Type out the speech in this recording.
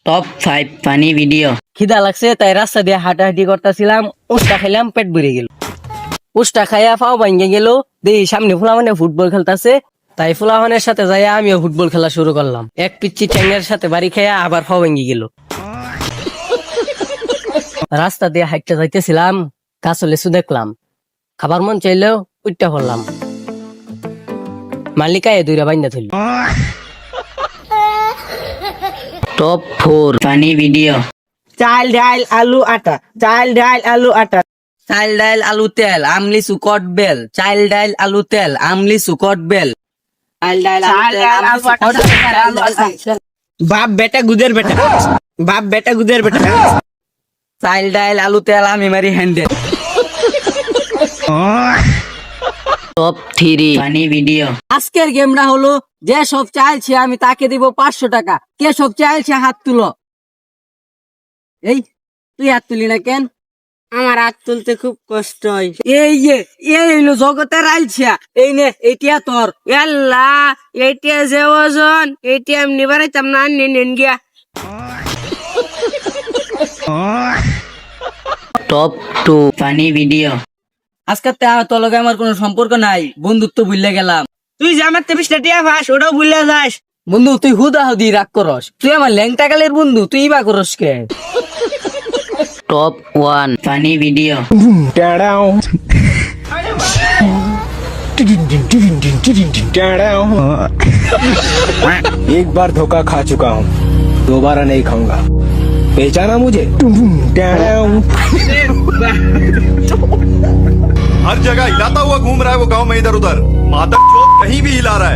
Top 5 funny video. খিদা লাগছে তাই রাস্তা দিয়ে হাঁটাহাঁটি করতেছিলাম, উষ্টা খাইলাম, পেট ভরে গেল। উষ্টা খাইয়া পাও ভাঙ্গে গেল, দেখি সামনে ফুলামানে ফুটবল খেলতেছে, তাই ফুলামানের সাথে যাইয়া আমিও ফুটবল খেলা শুরু করলাম। এক পিচ্ছি ট্যাঙ্গের সাথে বাড়ি খাইয়া আবার পাও ভেঙে গেল। রাস্তা দিয়ে হাঁটতে যাইতেছিলাম, গাছে লেচু দেখলাম, খাবার মন চাইলেও উঠতে পড়লাম। মালিকায় দুইটা বাইন্দা ধরল। Top 4 funny video. চাল ডাল আলু আটা, চাল ডাল আলু আটা। চাল ডাইল আলু তেল আমলি সুকট বেল, চাল ডাইল আলু তেল আমলি সুকট বেল, চাল ডাইল বাপ বেটা গুদের বেটা, বাপ বেটা গুদের বেটা। চাল ডাইল আলু তেল আমি মারি হ্যান্ডেল। Top 3 funny video. আজকের গেমটা হলো, যে সব চাইছে আমি তাকে দিব 500 টাকা। কে সব চাইছে হাত তুলো। এই তুই হাত তুলি না কেন? আমার হাত তুলতে খুব কষ্ট হয়। এই যে এই হইলো জগতের আলছিয়া, এই নে এইটা তোর। আল্লাহ, এইটা যে ওজন, এইটা এমনি বাড়াইতাম না, নেন গিয়া। Top 2 funny video. আজকের তোর লগে আমার কোনো সম্পর্ক নাই, বন্ধুত্ব ভুলে গেলাম। তুই যে আমার 23টা টিয়া পাস, ওটাও ভুলে যাস। বন্ধু তুই হুদা হুদি রাগ করস, তুই আমার ল্যাংটা কালের বন্ধু, তুই ইবা করস কে? Top 1 funny video. एक बार धोखा खा चुका हूँ, दोबारा नहीं खाऊंगा। पहचाना मुझे? हर जगह हिलाता हुआ घूम रहा है वो गांव में इधर उधर। मादक चोत कहीं भी हिला रहा है।